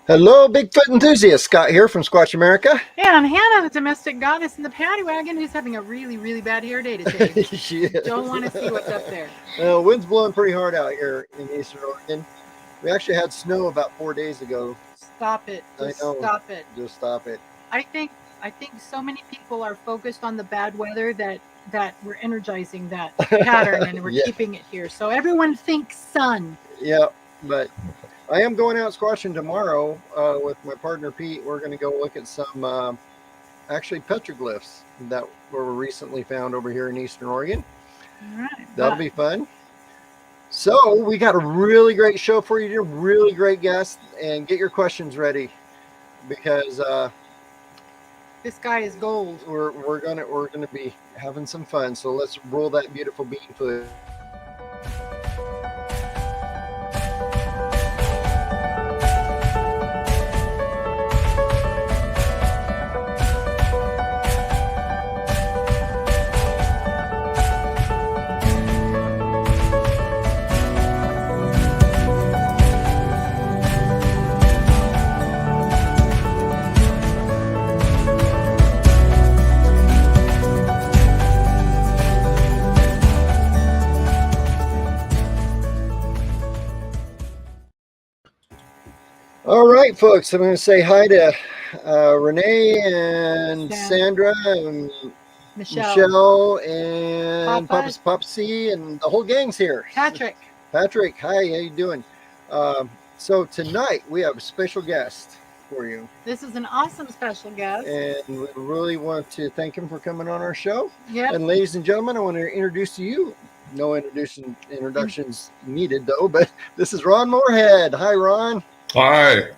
Hello, Bigfoot enthusiast. Scott here from Squatch America. And Hannah, the domestic goddess in the paddy wagon, who's having a really, really bad hair day today. She is. Don't want to see what's up there. Wind's blowing pretty hard out here in Eastern Oregon. We actually had snow about 4 days ago. Stop it. Just stop it. Just stop it. I think so many people are focused on the bad weather that we're energizing that pattern and we're keeping it here. So everyone thinks sun. Yeah, but I am going out squatching tomorrow with my partner Pete. We're going to go look at some actually petroglyphs that were recently found over here in Eastern Oregon. All right. That'll be fun. So we got a really great show for you, really great guest, and get your questions ready because this guy is gold. We're gonna be having some fun. So let's roll that beautiful bean footage. All right, folks, I'm going to say hi to Renee and Sandra and Michelle and Papa C and the whole gang's here. Patrick, hi, how you doing? So tonight we have a special guest for you. This is an awesome special guest. And we really want to thank him for coming on our show. Yeah. And ladies and gentlemen, I want to introduce to you. No introductions needed though, but this is Ron Morehead. Hi, Ron. Hi,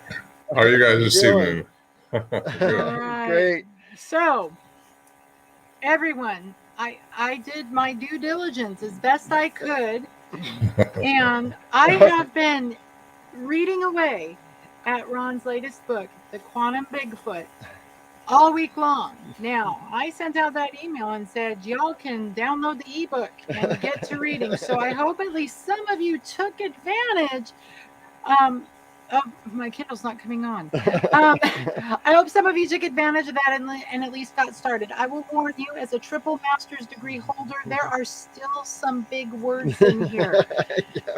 how are you guys this evening? All right. Great. So, everyone, I did my due diligence as best I could, and I have been reading away at Ron's latest book, The Quantum Bigfoot, all week long. Now, I sent out that email and said, y'all can download the ebook and get to reading. So I hope at least some of you took advantage my Kindle's not coming on. I hope some of you took advantage of that and at least got started. I will warn you, as a triple master's degree holder, there are still some big words in here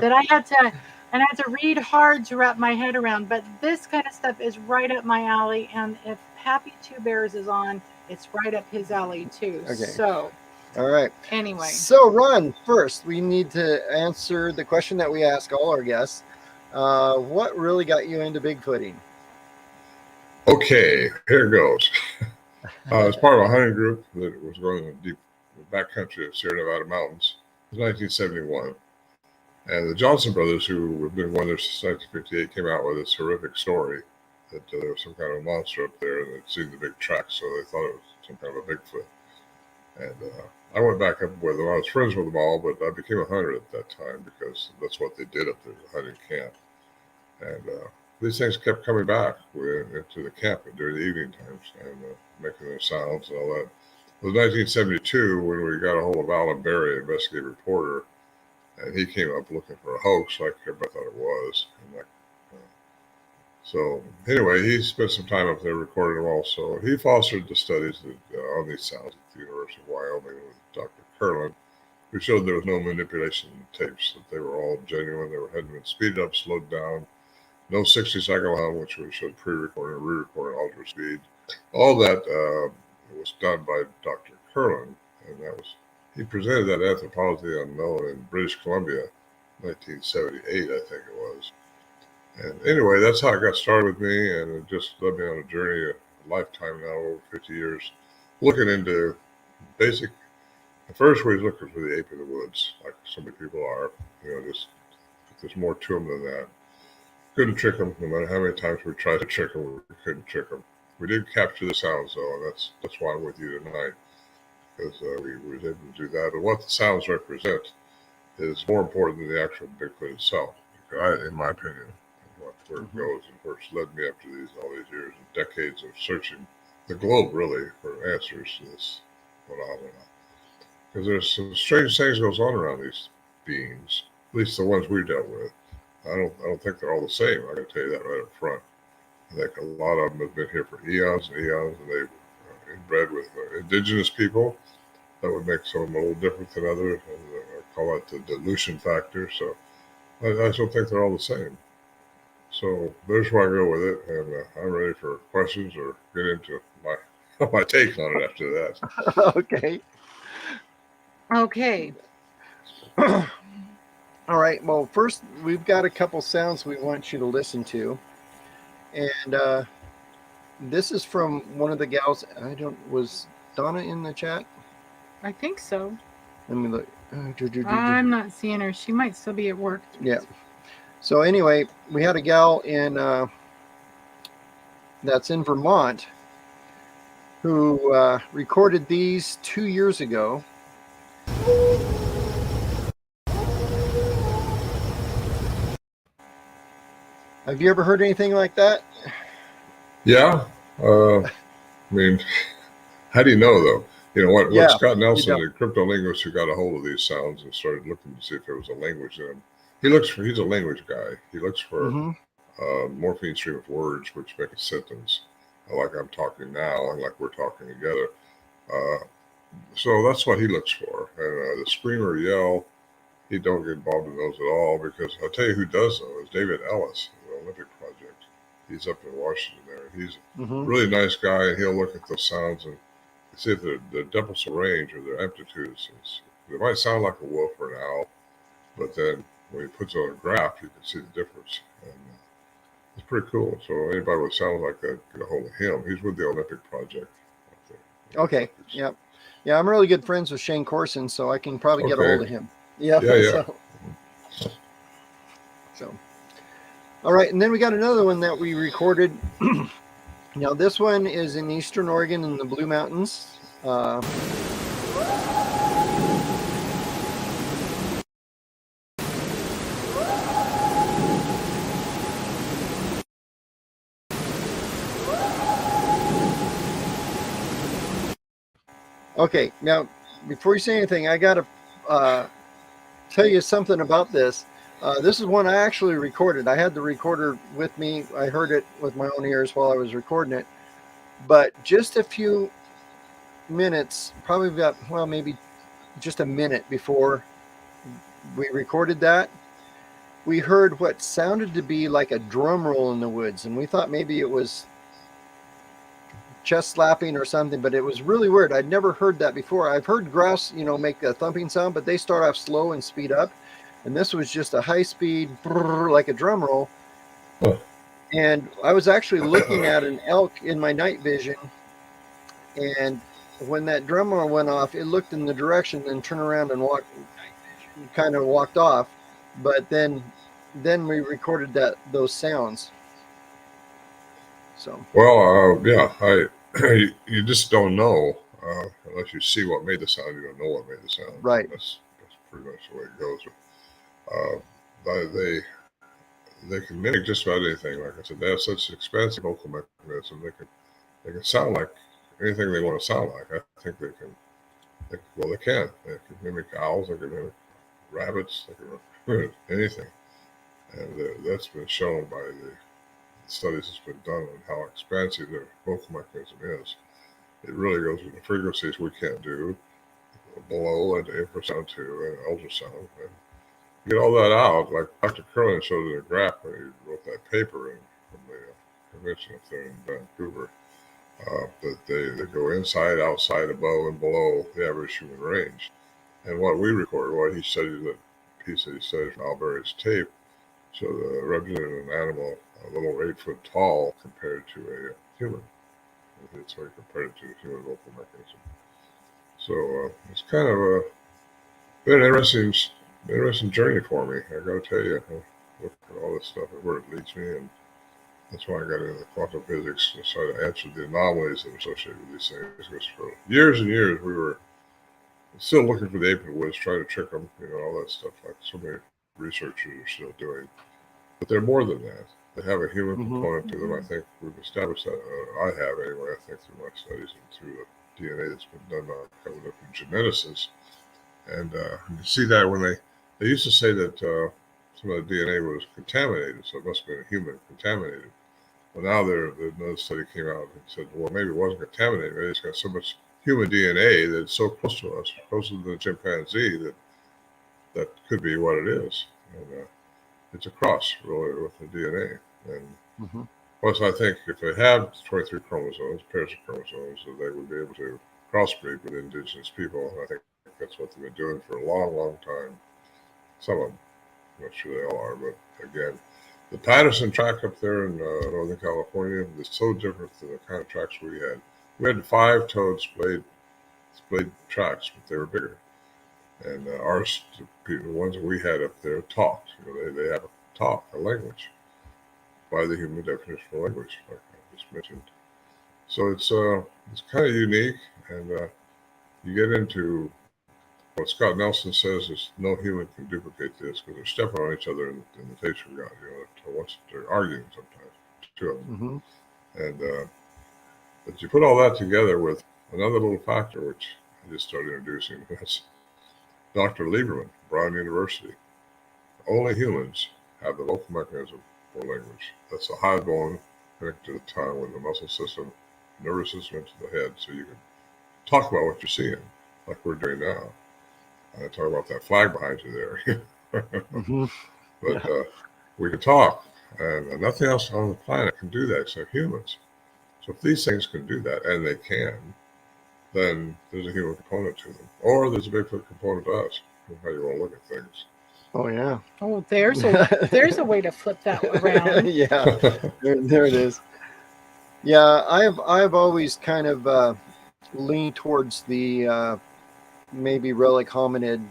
that I had to read hard to wrap my head around. But this kind of stuff is right up my alley, and if Happy Two Bears is on, it's right up his alley too. Okay. So. All right. Anyway. So, Ron, first we need to answer the question that we ask all our guests. What really got you into Bigfooting? Okay, here goes. As part of a hunting group that was going in the deep backcountry of Sierra Nevada mountains, it was 1971. And the Johnson brothers, who have been one there since 1958, came out with this horrific story that there was some kind of monster up there and they'd seen the big tracks, so they thought it was some kind of a Bigfoot. And I went back up with them. I was friends with them all, but I became a hunter at that time because that's what they did up there, the hunting camp. And these things kept coming back into the camp during the evening times and making their sounds and all that. It was 1972 when we got a hold of Alan Berry, investigative reporter, and he came up looking for a hoax like everybody thought it was. And so anyway, he spent some time up there recording them also. He fostered the studies on these sounds at the University of Wyoming with Dr. Curlin, who showed there was no manipulation tapes, that they were all genuine. They hadn't been speeded up, slowed down. No 60-cycle hum, which we showed pre-recording, re-recording, alter speed. All that was done by Dr. Curlin, and he presented that Anthropology Unknown in British Columbia, 1978, I think it was. And anyway, that's how it got started with me, and it just led me on a journey, a lifetime now, over 50 years, looking into basic. At first, we was looking for the ape in the woods, like so many people are. Just there's more to them than that. Couldn't trick them, no matter how many times we tried to trick them, we couldn't trick them. We did capture the sounds, though, and that's why I'm with you tonight, because we were able to do that. And what the sounds represent is more important than the actual Bigfoot itself, in my opinion, where it goes, and where it's led me up to all these years and decades of searching the globe, really, for answers to this phenomenon. Because there's some strange things goes on around these beings, at least the ones we dealt with. I don't think they're all the same. I can tell you that right up front. I think a lot of them have been here for eons and eons, and they've inbred with indigenous people. That would make some of them a little different than others. And, I call it the dilution factor. So I still think they're all the same. So there's where I go with it, and I'm ready for questions or get into my my take on it after that. Okay. Okay. All right. Well, first we've got a couple sounds we want you to listen to, and this is from one of the gals. Was Donna in the chat? I think so. Let me look. I'm not seeing her. She might still be at work. Yeah. So anyway, we had a gal in that's in Vermont who recorded these 2 years ago. Have you ever heard anything like that? Yeah. I mean, how do you know, though? You know, what Scott Nelson, the cryptolinguist who got a hold of these sounds and started looking to see if there was a language in them, he's a language guy. He looks for morphine stream of words which make a sentence, like I'm talking now and like we're talking together. So that's what he looks for. And the scream or yell, he don't get involved in those at all, because I'll tell you who does though is David Ellis, the Olympic Project. He's up in Washington there. He's a really nice guy, and he'll look at those sounds and see if their depths of range or their amplitudes. They might sound like a wolf or an owl, but then when he puts it on a graph, you can see the difference. And it's pretty cool. So anybody with sounds like that, get a hold of him. He's with the Olympic Project. Okay. Yeah. Yeah, I'm really good friends with Shane Corson, so I can probably get a hold of him. Yeah. So, all right. And then we got another one that we recorded. Now, this one is in Eastern Oregon in the Blue Mountains. Okay, now, before you say anything, I got to tell you something about this. This is one I actually recorded. I had the recorder with me. I heard it with my own ears while I was recording it. But just a few minutes, probably about, well, maybe just a minute before we recorded that, we heard what sounded to be like a drum roll in the woods. And we thought maybe it was chest slapping or something, but it was really weird. I'd never heard that before. I've heard grouse, make a thumping sound, but they start off slow and speed up. And this was just a high speed, like a drum roll. Oh. And I was actually looking at an elk in my night vision. And when that drum roll went off, it looked in the direction, then turned around and walked off. But then we recorded those sounds. So. Well, you just don't know unless you see what made the sound. You don't know what made the sound. Right. That's pretty much the way it goes. They can mimic just about anything. Like I said, they have such an expansive vocal mechanism. They can sound like anything they want to sound like. I think they can. They can. They can mimic owls. They can mimic rabbits. They can mimic anything, and that's been shown by the studies that's been done on how expansive their vocal mechanism is. It really goes into frequencies we can't do, below and infrasound to and ultrasound. And get all that out, like Dr. Curlin showed in a graph when he wrote that paper from the convention up there in Vancouver, that they go inside, outside, above, and below the average human range. And what we recorded, what he studied, that piece that he studied from Albert's tape, so the represented an animal a little 8 foot tall compared to a human. That's why he compared it to the human vocal mechanism. So it's kind of been an interesting journey for me. I got to tell you, I look at all this stuff and where it leads me, and that's why I got into quantum physics to try to answer the anomalies that are associated with these things. Because for years and years, we were still looking for the ape in the woods, trying to trick them, all that stuff, like so many researchers are still doing. But they're more than that. They have a human component to them. I think we've established that. I have anyway. I think through my studies and through the DNA that's been done by a couple of different geneticists. And you can see that when they used to say that some of the DNA was contaminated, so it must have been a human contaminated. Well, now there's another study came out and said, well, maybe it wasn't contaminated. Maybe it's got so much human DNA that's so close to us, closer to the chimpanzee, that could be what it is. And it's a cross, really, with the DNA. And plus, I think if they have 23 chromosomes, pairs of chromosomes, that they would be able to crossbreed with indigenous people. And I think that's what they've been doing for a long, long time. Some of them. I'm not sure they all are, but again, the Patterson track up there in Northern California is so different than the kind of tracks we had. We had 5-toed splayed tracks, but they were bigger. And ours, the ones that we had up there, talked. They have a language by the human definition of language, like I just mentioned. So it's kind of unique, and you get into what Scott Nelson says is no human can duplicate this because they're stepping on each other in the face of God. Once they're arguing sometimes, two of them. And but you put all that together with another little factor, which I just started introducing. That's Dr. Lieberman, Brown University. Only humans have the local mechanism for language. That's a high bone connected to the tongue with the muscle system, nervous system into the head, so you can talk about what you're seeing, like we're doing now. I talk about that flag behind you there. But we can talk, and nothing else on the planet can do that except humans. So if these things can do that, and they can, then there's a human component to them. Or there's a Bigfoot component to us, how you want to look at things. Oh, yeah. Oh, there's a way to flip that around. Yeah, there it is. Yeah, I've always kind of leaned towards the maybe relic hominid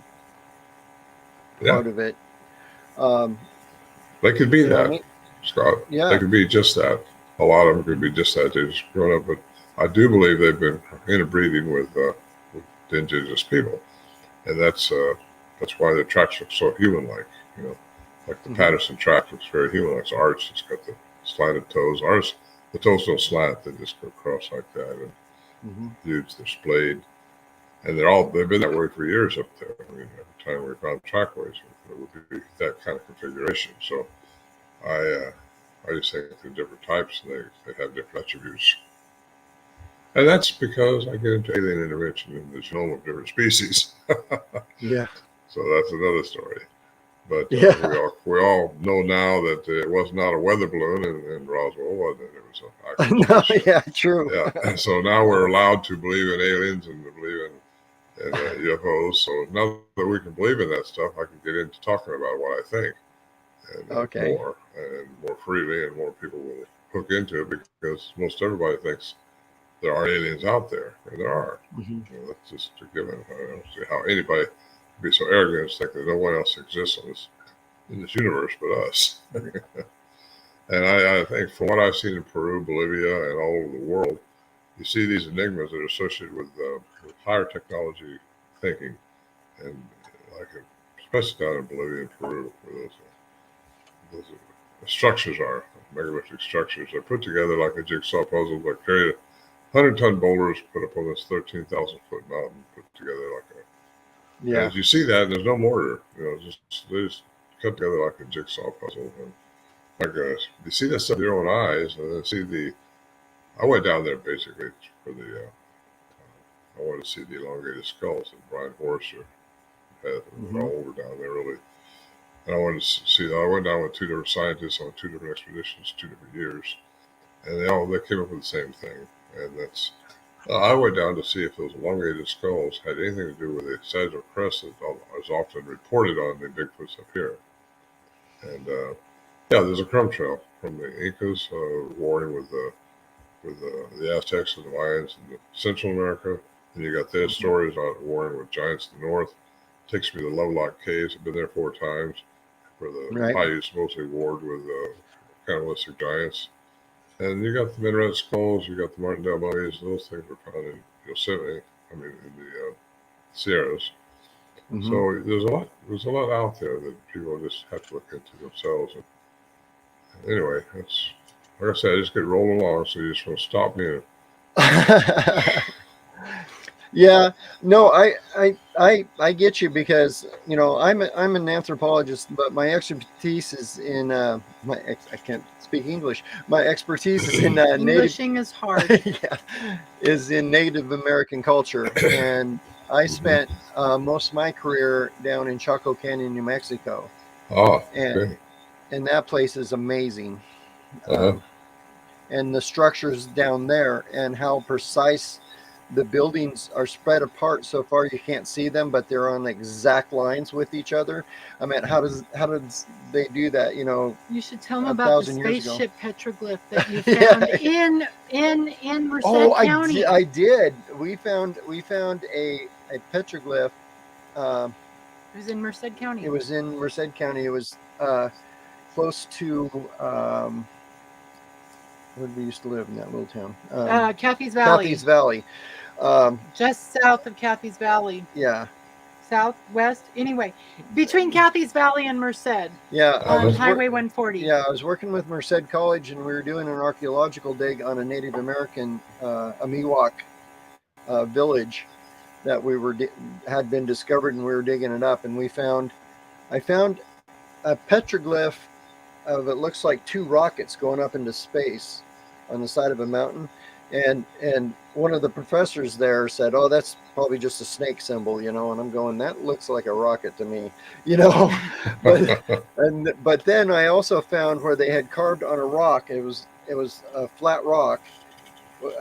part of it. They could be that, I mean? Scott. Yeah. They could be just that. A lot of them could be just that. They've just grown up, but I do believe they've been interbreeding with the indigenous people, and that's why their tracks look so human-like. Like the Patterson track looks very human-like. So ours, it's got the slanted toes. Ours, the toes don't slant; they just go across like that. And dudes, they're splayed, and they've been that way for years up there. I mean, every time we found trackways, it would be that kind of configuration. So I just think they're different types, and they have different attributes. And that's because I get into alien intervention in the genome of different species. Yeah. So that's another story. But Yeah. we all know now that it was not a weather balloon in Roswell, was it? It was an actual No, spaceship. yeah, true. Yeah. And so now we're allowed to believe in aliens and to believe in UFOs. So now that we can believe in that stuff, I can get into talking about what I think. And more freely, and more people will hook into it because most everybody thinks there are aliens out there, and there are. That's just a given. I don't see how anybody can be so arrogant to think that no one else exists in this universe but us. And I think from what I've seen in Peru, Bolivia, and all over the world, you see these enigmas that are associated with higher technology thinking, and like especially down in Bolivia and Peru, where those structures are, megalithic structures. They're put together like a jigsaw puzzle. They're carried 100-ton boulders put up on this 13,000-foot mountain, put together like a. Yeah. As you see that, there's no mortar. They just cut together like a jigsaw puzzle. And like you see that stuff with your own eyes, and then see I went down there basically for I wanted to see the elongated skulls that Brian Horser had. All over down there, really. And I wanted to see that. I went down with 2 different scientists on 2 different expeditions, 2 different years, and they came up with the same thing. And that's I went down to see if those elongated skulls had anything to do with the sagittal crest that is often reported on the Bigfoots up here. And there's a crumb trail from the Incas warring with the Aztecs and the Mayans in Central America. And you got their stories on warring with giants in the north. Takes me to the Lovelock Caves. I've been there 4 times, where the Paiutes mostly warred with cannibalistic giants. And you got the Minarette skulls, you got the Martindale mummies. Those things were found in Yosemite. I mean, in the Sierras. So there's a lot out there that people just have to look into themselves. And anyway, that's like I said, I just get rolling along. So you just want to stop me. Yeah, no, I get you because I'm an anthropologist, but my expertise is in I can't speak English. My expertise is in native Englishing is hard. yeah, is in Native American culture, and I Hmm. spent most of my career down in Chaco Canyon, New Mexico, Ah, and okay. that place is amazing. Uh-huh. Um, and the structures down there and how precise the buildings are spread apart so far you can't see them, but they're on exact lines with each other. I mean, how does they do that, You should tell them a about the thousand years ago? spaceship petroglyph that you Yeah. found in Oh, Merced County. I did. We found a petroglyph. um It was in Merced it County. was in Merced County. It was close to where we used to live in that little town, Kathy's Valley, Southeast Valley. um just south of Kathy's Valley, yeah. southwest. Anyway, between Kathy's Valley and Merced Yeah, on Uh-huh. Highway 140. Yeah, I was working with Merced College, and we were doing an archaeological dig on a Native American a Miwok village that had been discovered, and we were digging it up, and I found a petroglyph of, it looks like two rockets going up into space on the side of a mountain, and one of the professors there said, "Oh, that's probably just a snake symbol," and I'm going, "That looks like a rocket to me," but but then I also found where they had carved on a rock. It was a flat rock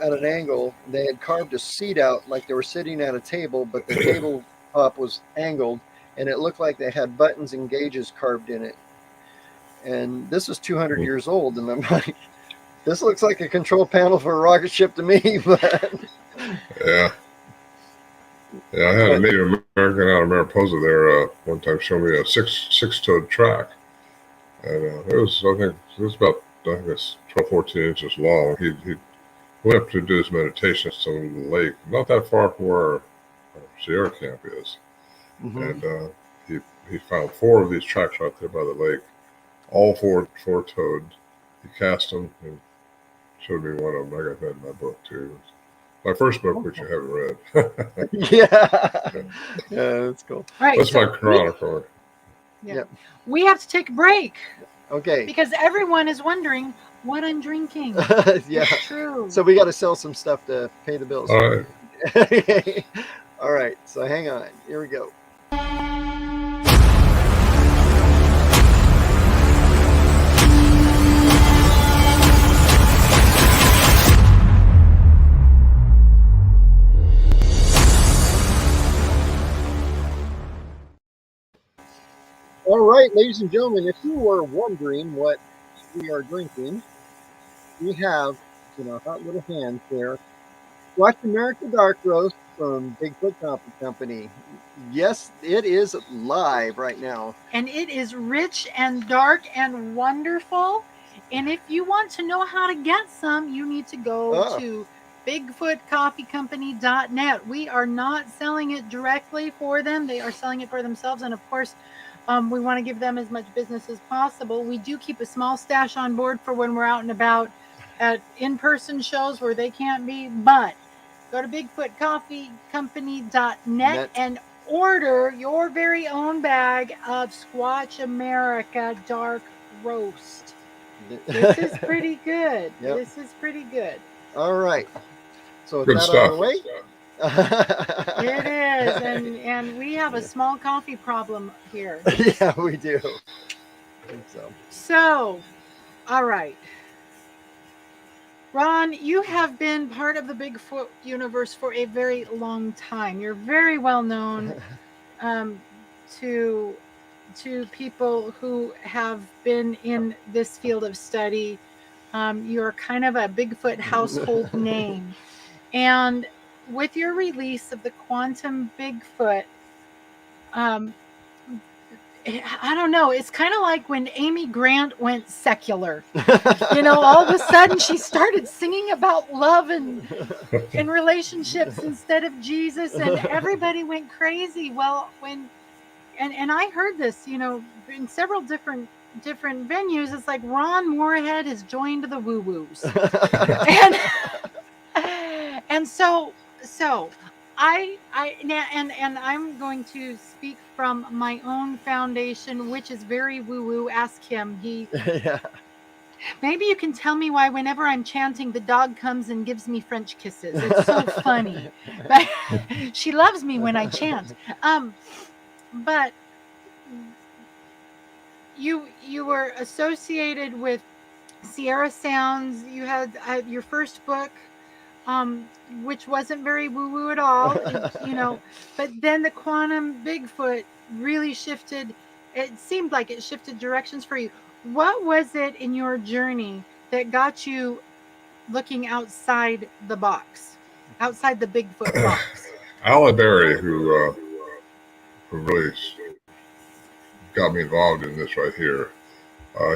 at an angle. They had carved a seat out like they were sitting at a table, but the table top was angled, and it looked like they had buttons and gauges carved in it. And this is 200 years old, and I'm like, this looks like a control panel for a rocket ship to me. But Yeah. Yeah, I had a Native American out of Mariposa there one time show me a six-toed track. And I think it's 12, 14 inches long. He went up to do his meditations on the lake, not that far from where our Sierra camp is. Mhm. And he found four of these tracks right there by the lake, all four-toed. He cast them and showed me one of them. I got that in my book too. My first book, which you haven't read. Yeah, that's cool. All right, That's my so chronicle. Yep. we have to take a break Okay. because everyone is wondering what I'm drinking. Yeah. It's true. So we got to sell some stuff to pay the bills. All right. All right. So hang on. Here we go. All right, ladies and gentlemen, if you were wondering what we are drinking, we have in our hot little hands there Squatch America Dark Roast from Bigfoot Coffee Company. Yes, it is live right now. And it is rich and dark and wonderful. And if you want to know how to get some, you need to go to bigfootcoffeecompany.net. We are not selling it directly for them. They are selling it for themselves. And of course, we want to give them as much business as possible. We do keep a small stash on board for when we're out and about at in-person shows where they can't be. But go to bigfootcoffeecompany.net and order your very own bag of Squatch America Dark Roast. This is pretty good. Yep. This is pretty good. All right. So with Good that stuff. out of the way. It is. And we have a small coffee problem here. Yeah, we do. I think So, all right. Ron, you have been part of the Bigfoot universe for a very long time. You're very well known to people who have been in this field of study. You're kind of a Bigfoot household name. And with your release of the Quantum Bigfoot, I don't know. It's kind of like when Amy Grant went secular. All of a sudden she started singing about love and relationships instead of Jesus, and everybody went crazy. Well, and I heard this, in several different venues. It's like Ron Morehead has joined the woo-woos, and so and I'm going to speak from my own foundation, which is very woo woo. Ask him. Yeah. Maybe you can tell me why whenever I'm chanting, the dog comes and gives me French kisses. It's so funny, but she loves me when I chant. But you were associated with Sierra Sounds. You had your first book, which wasn't very woo woo at all, but then the quantum Bigfoot really shifted. It seemed like it shifted directions for you. What was it in your journey that got you looking outside the box, outside the Bigfoot box? Alan Berry, who really got me involved in this right here.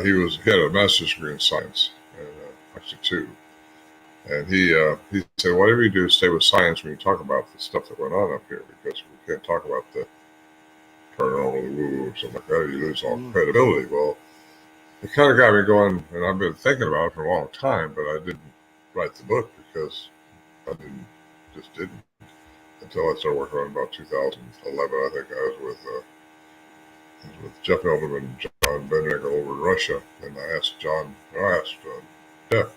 He had a master's degree in science, and actually two. And he said, whatever you do, stay with science when you talk about the stuff that went on up here, because we can't talk about the paranormal, the woo, or something like that. You lose all credibility. Well, it kind of got me going, and I've been thinking about it for a long time, but I didn't write the book because I didn't until I started working on about 2011. I think I was with Jeff Melvin and John Benedict over in Russia, and I asked Jeff,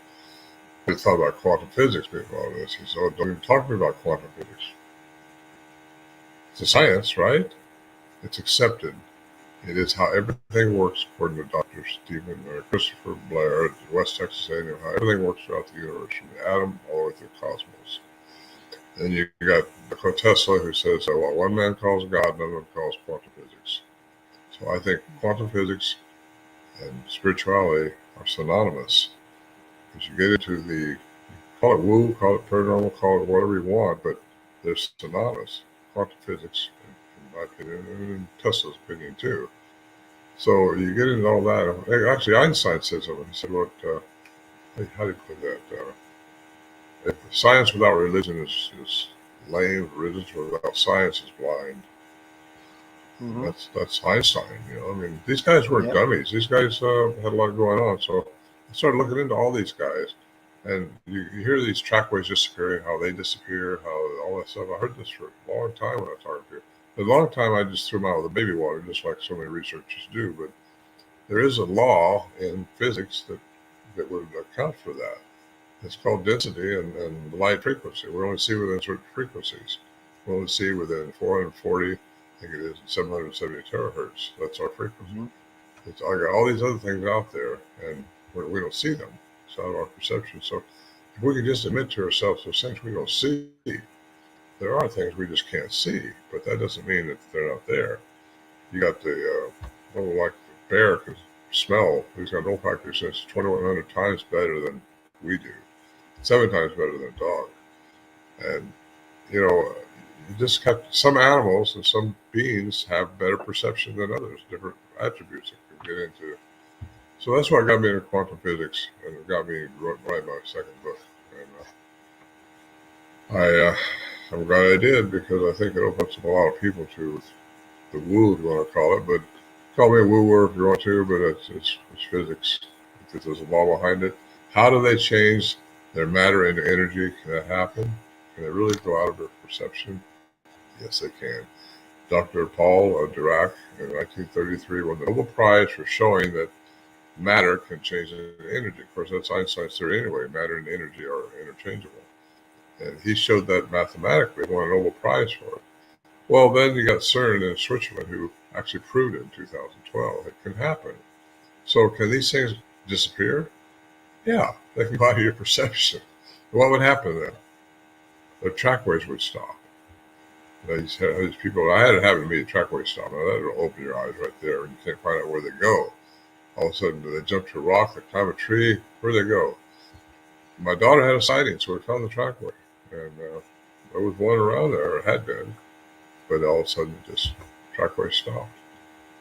he thought about quantum physics being involved in this. He said, don't even talk to me about quantum physics. It's a science, right? It's accepted. It is how everything works, according to Dr. Stephen or Christopher Blair at West Texas A&M, how everything works throughout the universe, from the atom all the way through the cosmos. And you got Tesla, who says that what one man calls God, another one calls quantum physics. So I think quantum physics and spirituality are synonymous. As you get into call it woo, call it paranormal, call it whatever you want, but they're synonymous. Quantum physics, in my opinion, and in Tesla's opinion too. So you get into all that. Actually, Einstein said something. He said, how do you put that? If science without religion is lame, religion without science is blind. Mm-hmm. That's Einstein. I mean, these guys weren't dummies. These guys had a lot going on. So I started looking into all these guys, and you hear these trackways disappearing, how they disappear, how all that stuff. I heard this for a long time when I talked to you. For a long time, I just threw them out with the baby water, just like so many researchers do. But there is a law in physics that would account for that. It's called density and light frequency. We only see within certain frequencies. We only see within 440, I think it is, 770 terahertz. That's our frequency. Mm-hmm. I got all these other things out there, and we don't see them. It's out of our perception. So if we can just admit to ourselves those things we don't see, there are things we just can't see, but that doesn't mean that they're not there. You got like the bear can smell. He's got an olfactory sense 2,100 times better than we do. 7 times better than a dog. And, you just have some animals and some beings have better perception than others, different attributes that can get into. So that's what got me into quantum physics, and it got me to write my second book. And I'm glad I did, because I think it opens up a lot of people to the woo, if you want to call it, but call me a woo-woo if you want to, but it's physics. There's a law behind it. How do they change their matter into energy? Can that happen? Can they really go out of their perception? Yes, they can. Dr. Paul Dirac in 1933 won the Nobel Prize for showing that matter can change into energy. Of course, that's Einstein's theory anyway. Matter and energy are interchangeable. And he showed that mathematically, won a Nobel Prize for it. Well, then you got CERN in Switzerland, who actually proved it in 2012. It can happen. So can these things disappear? Yeah, they can go out of your perception. What would happen then? The trackways would stop. These people, I had it happen to me, the trackway stop. Now that'll open your eyes right there, and you can't find out where they go. All of a sudden, they jump to a rock, they climb a tree, where they go? My daughter had a sighting, so we found the trackway. And there was one around there, or had been, but all of a sudden, trackway stopped.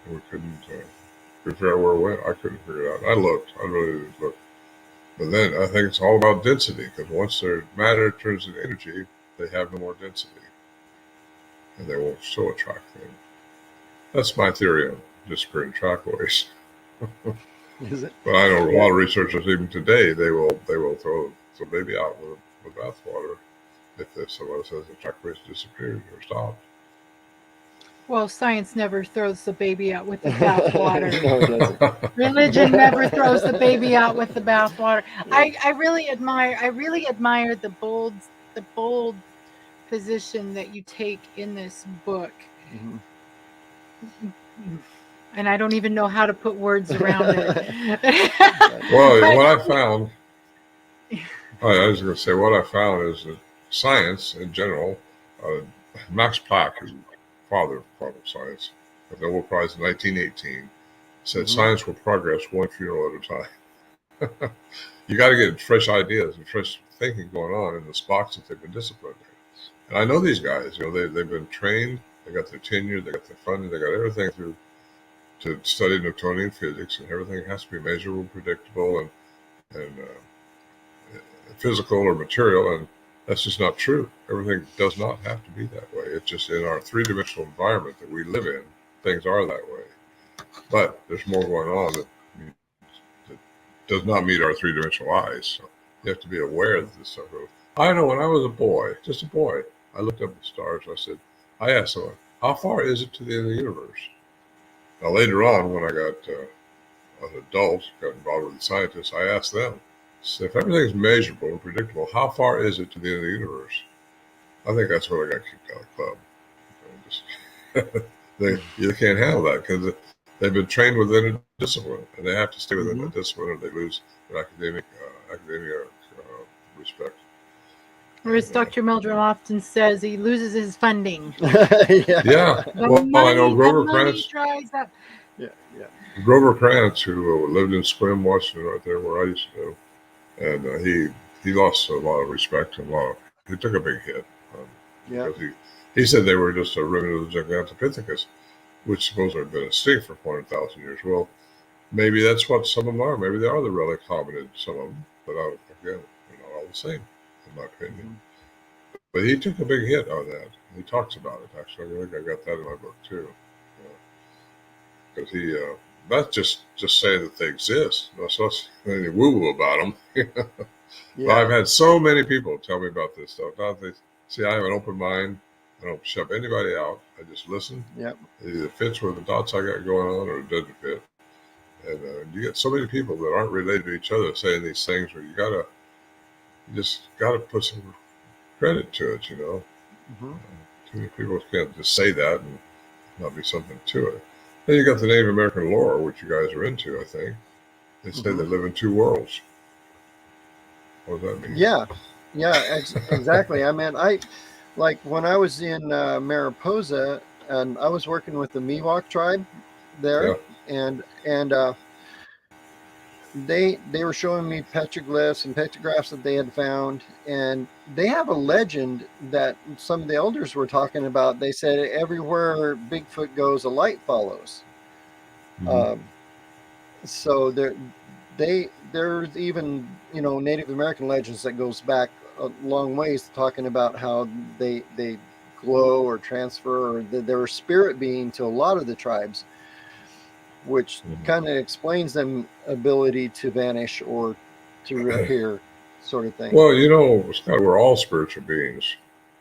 And we couldn't figure out where it went. I couldn't figure it out. I looked, I really did look. But then I think it's all about density, because once their matter turns into energy, they have no more density. And they won't still attract them. That's my theory on disappearing trackways. Is it? But I know a lot of researchers, even today, they will throw the baby out with bathwater. if someone says the track race disappeared or stopped. Well, science never throws the baby out with the bathwater. No, it doesn't. Religion never throws the baby out with the bathwater. I really admire the bold position that you take in this book. Mhm. And I don't even know how to put words around it. Well, But- what I found, I was going to say, what I found is that science in general, Max Planck, who father of quantum science, got the Nobel Prize in 1918, said science will progress one funeral at a time. You got to get fresh ideas and fresh thinking going on in the spots that they've been disciplined in. And I know these guys, they've been trained, they got their tenure, they got their funding, they got everything to study Newtonian physics, and everything has to be measurable, predictable, and physical or material, and that's just not true. Everything does not have to be that way. It's just in our three-dimensional environment that we live in, things are that way. But there's more going on that does not meet our three-dimensional eyes. So you have to be aware that this stuff goes. I know when I was a boy, just a boy, I looked up at the stars. I asked someone, how far is it to the end of the universe? Now later on, when I got an adult, got involved with the scientists, I asked them, so if everything's measurable and predictable, how far is it to the end of the universe? I think that's where they got kicked out of the club. You can't handle that because they've been trained within a discipline, and they have to stay within that discipline, or they lose their academia respect. Or as Dr. Meldrum often says, he loses his funding. Yeah. Well, I know Grover Krantz. Dries up. Yeah. Grover Krantz, who lived in Sequim, Washington, right there where I used to live, and he lost a lot of respect and he took a big hit. Because he said they were just a remnant of the Gigantopithecus, which supposedly had been extinct for 400,000 years. Well, maybe that's what some of them are. Maybe they are the relic hominid, some of them. But again, they're not all the same, in my opinion. But he took a big hit on that. He talks about it, actually. I think I got that in my book, too. Because that's just saying that they exist. That's not any woo-woo about them. But I've had so many people tell me about this stuff. Now see, I have an open mind. I don't shove anybody out. I just listen. Yep. It either fits with the thoughts I got going on or it doesn't fit. And you get so many people that aren't related to each other saying these things where you just gotta put some credit to it, Too many people can't just say that and not be something to it. Then you got the Native American lore, which you guys are into, I think. They say they live in two worlds. What does that mean? Yeah, exactly. I mean, like when I was in Mariposa, and I was working with the Miwok tribe there, and they were showing me petroglyphs and petrographs that they had found, and they have a legend that some of the elders were talking about. They said everywhere Bigfoot goes, a light follows. So there's even Native American legends that goes back a long ways, talking about how they glow or transfer, or they're a spirit being to a lot of the tribes, which kind of explains them ability to vanish or to reappear, sort of thing. Well, Scott, we're all spiritual beings,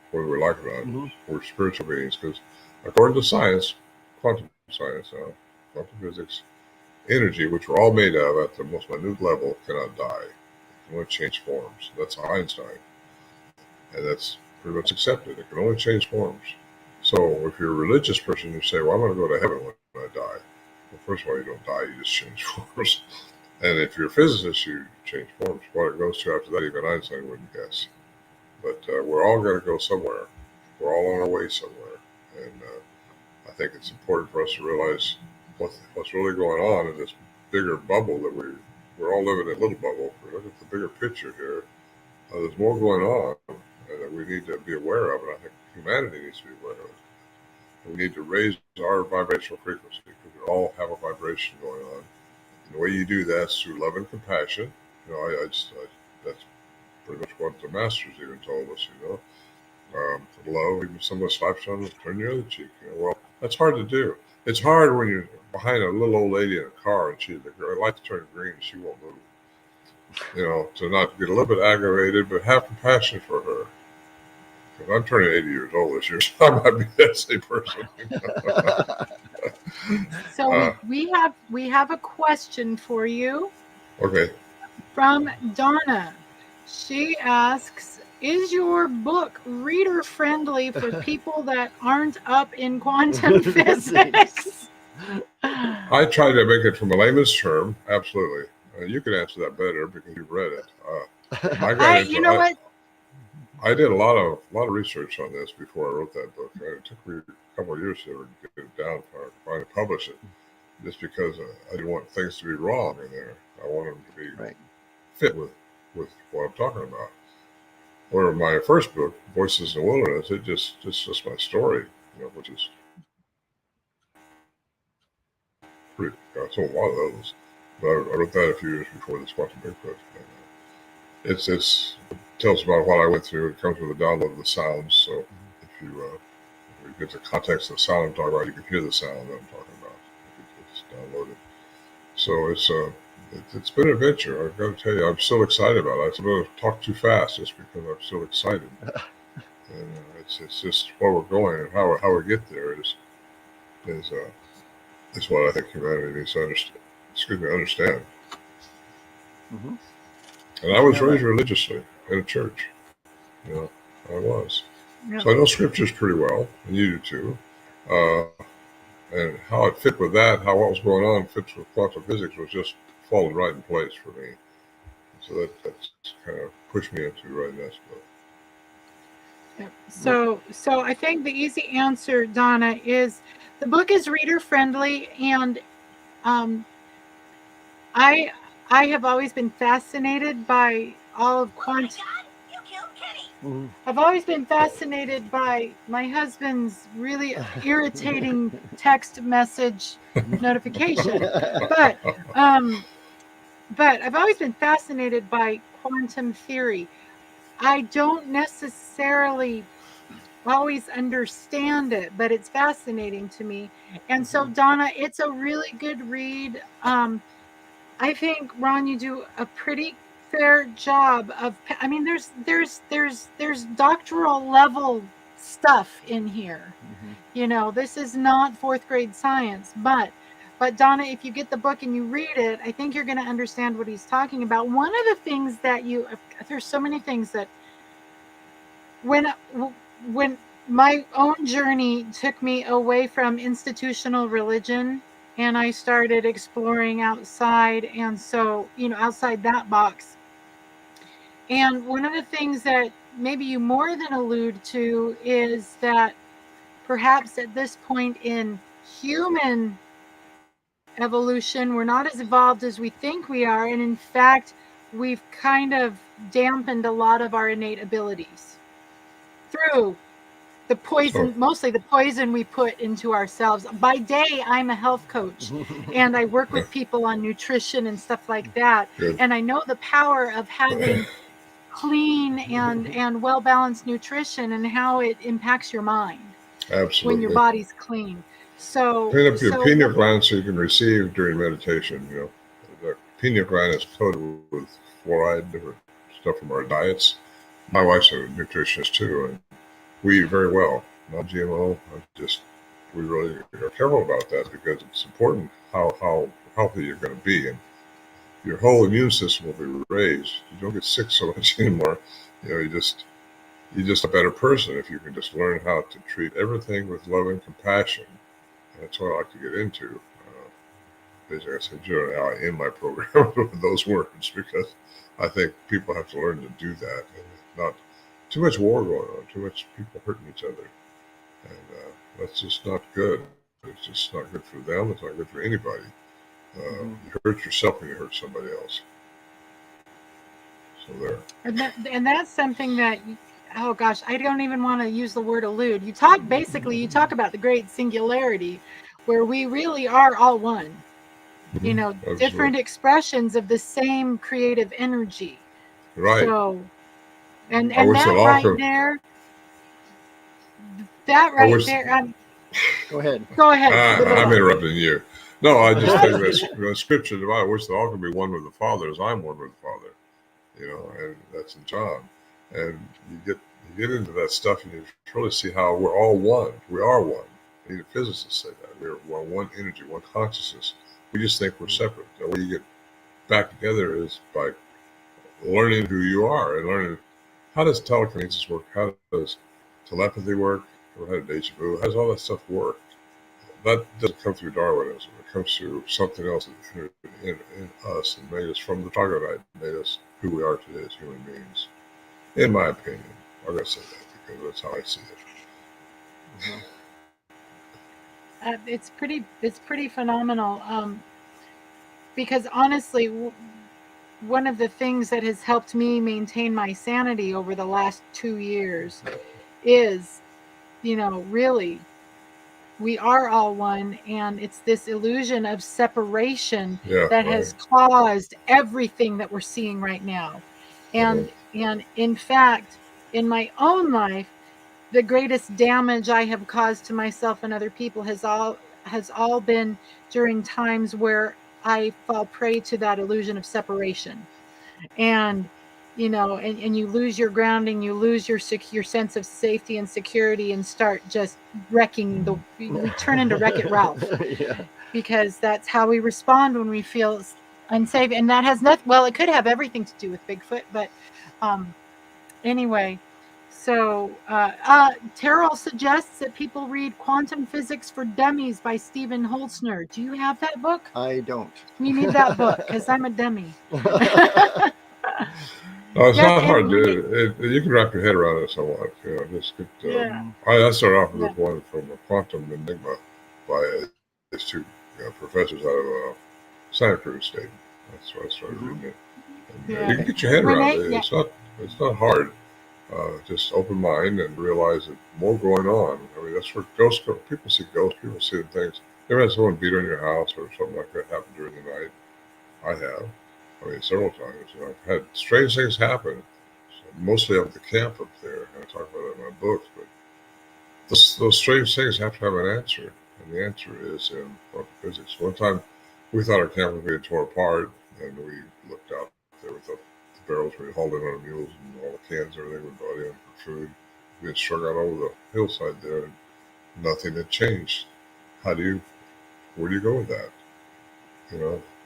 whether we like it or not. We're spiritual beings because, according to science, quantum science, quantum physics, energy, which we're all made of at the most minute level, cannot die. It can only change forms. That's Einstein. And that's pretty much accepted. It can only change forms. So if you're a religious person, you say, well, I'm going to go to heaven when I die. Well, first of all, you don't die, you just change forms. And if you're a physicist, you change forms. What it goes to after that, even Einstein wouldn't guess. But we're all going to go somewhere. We're all on our way somewhere. And I think it's important for us to realize what's really going on in this bigger bubble that we're all living in a little bubble. If we look at the bigger picture here, there's more going on that we need to be aware of, and I think humanity needs to be aware of it. And we need to raise our vibrational frequency because we all have a vibration going on. And the way you do that is through love and compassion. That's pretty much what the masters even told us. Love, even someone slaps you on the turn your other cheek. Well, that's hard to do. It's hard when you're behind a little old lady in a car and the lights turn green and she won't move. To not get a little bit aggravated, but have compassion for her. I'm turning 80 years old this year, so I might be that same person. So we have a question for you. Okay. From Donna. She asks, is your book reader friendly for people that aren't up in quantum physics? I try to make it from a layman's term. Absolutely. You can answer that better because you've read it. I did a lot of research on this before I wrote that book. It took me a couple of years to get it down or finally publish it, just because I didn't want things to be wrong in there. I wanted them to be fit with what I'm talking about. Or my first book, Voices in the Wilderness, it's just my story, which is pretty. I sold a lot of those, but I wrote that a few years before this Quantum Bigfoot. It tells about what I went through. It comes with a download of the sounds, so if you get the context of the sound I'm talking about, you can hear the sound that I'm talking about. It's downloaded. So it's been an adventure. I've got to tell you, I'm still excited about it. I'm going to talk too fast just because I'm still excited. And it's just where we're going and how we get there is what I think humanity needs to understand. Mm-hmm. And I was raised religiously in a church. I was. Yeah. So I know scriptures pretty well, and you do too. And how it fit with that, how what was going on fits with quantum physics was just falling right in place for me. So that's kind of pushed me into writing this book. So I think the easy answer, Donna, is the book is reader friendly, and I have always been fascinated by all of quantum. I've always been fascinated by my husband's really irritating text message notification, but I've always been fascinated by quantum theory. I don't necessarily always understand it, but it's fascinating to me. And so, Donna, it's a really good read. I think, Ron, you do a pretty fair job of, I mean, there's doctoral level stuff in here. This is not fourth grade science, but Donna, if you get the book and you read it, I think you're going to understand what he's talking about. One of the things that there's so many things that when my own journey took me away from institutional religion and I started exploring outside, and so, outside that box. And one of the things that maybe you more than allude to is that perhaps at this point in human evolution, we're not as evolved as we think we are. And in fact, we've kind of dampened a lot of our innate abilities through the poison, mostly the poison we put into ourselves. By day, I'm a health coach and I work with people on nutrition and stuff like that. And I know the power of having clean and well-balanced nutrition and how it impacts your mind. Absolutely. When your body's clean. So clean up your pineal gland so you can receive during meditation. The pineal gland is coated with fluoride, different stuff from our diets. My wife's a nutritionist too, and we eat very well, not GMO. We really are careful about that because it's important how healthy you're going to be, and your whole immune system will be raised. You don't get sick so much anymore. You're just a better person if you can just learn how to treat everything with love and compassion. And that's what I like to get into. Basically, I said, generally, how I end my program with those words, because I think people have to learn to do that, and not too much war going on, too much people hurting each other, and that's just not good. It's just not good for them. It's not good for anybody. You hurt yourself when you hurt somebody else. So there. And that's something that, oh gosh, I don't even want to use the word allude. You talk about the great singularity, where we really are all one. Absolutely. Different expressions of the same creative energy. Right. So, and that right there. Go ahead. Go ahead. I'm interrupting you. No, I just think that scripture, I wish they all could be one with the Father as I'm one with the Father. And that's in John. And you get into that stuff, and you really see how we're all one. We are one. Even physicists say that we're one energy, one consciousness. We just think we're separate. The way you get back together is by learning who you are and learning how does telekinesis work, how does telepathy work, how does deja vu, how does all that stuff work. That doesn't come through Darwinism. It comes through something else that entered in us and made us from the troglodyte, made us who we are today as human beings. In my opinion, I'm going to say that because that's how I see it. It's pretty phenomenal. Because honestly, one of the things that has helped me maintain my sanity over the last 2 years is, really, we are all one, and it's this illusion of separation that has caused everything that we're seeing right now. And in fact, in my own life, the greatest damage I have caused to myself and other people has all been during times where I fall prey to that illusion of separation. And and you lose your grounding, you lose your sense of safety and security, and start just wrecking we turn into Wreck-It Ralph. Yeah. Because that's how we respond when we feel unsafe. And that has nothing, well, it could have everything to do with Bigfoot, but anyway. So Terrell suggests that people read Quantum Physics for Dummies by Stephen Holzner. Do you have that book? I don't. You need that book because I'm a dummy. No, it's not hard to do. You can wrap your head around it somewhat. Just get, I started off with this one from a Quantum Enigma by these two professors out of Santa Cruz State. That's why I started reading it. And, you can get your head around it. It's not hard. Just open mind and realize that more going on. I mean, that's where ghosts go. People see ghosts. People see things. You ever had someone beat on your house or something like that happen during the night? I have. I mean, several times. I've had strange things happen, mostly up at the camp up there. I talk about that in my books. But those strange things have to have an answer, and the answer is in quantum physics. One time, we thought our camp was being torn apart, and we looked out there with the barrels we hauled in on our mules and all the cans, everything we brought in for food. We had struck out over the hillside there, and nothing had changed. Where do you go with that?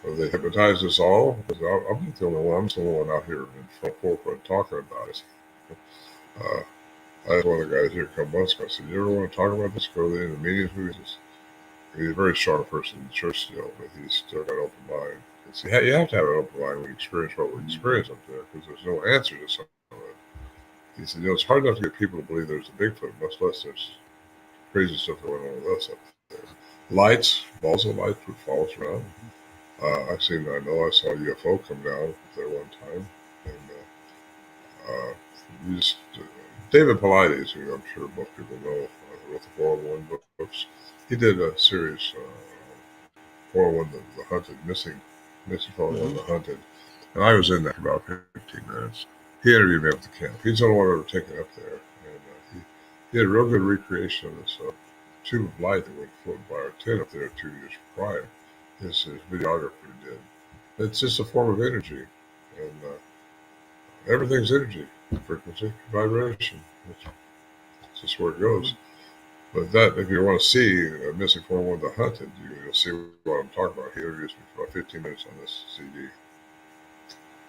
Have they hypnotized us all? Because I'm not the only one. I'm the only one out here in front forefront talking about it. I had one of the guys here a couple months ago. I said, "You ever want to talk about this? Go there in the meetings with us." He's a very strong person in the church still, but he's still got an open mind. You have to have an open mind when you experience what we experience up there, because there's no answer to some of it. He said, it's hard enough to get people to believe there's a Bigfoot, much less there's crazy stuff going on with us up there. Lights, balls of light would follow us around. I saw a UFO come down there one time, and David Paulides, who I'm sure most people know, wrote the 401 books. He did a series, 401 the Hunted, missing 401 the Hunted, and I was in there for about 15 minutes. He interviewed me up at the camp. He's the only one ever taken up there, and he had a real good recreation of this tube of light that went floating by our tent up there 2 years prior. His videographer did. It's just a form of energy, and everything's energy, frequency, vibration. It's just where it goes. But that, if you want to see Missing 401 The Hunted, you'll see what I'm talking about. He interviews me for about 15 minutes on this CD.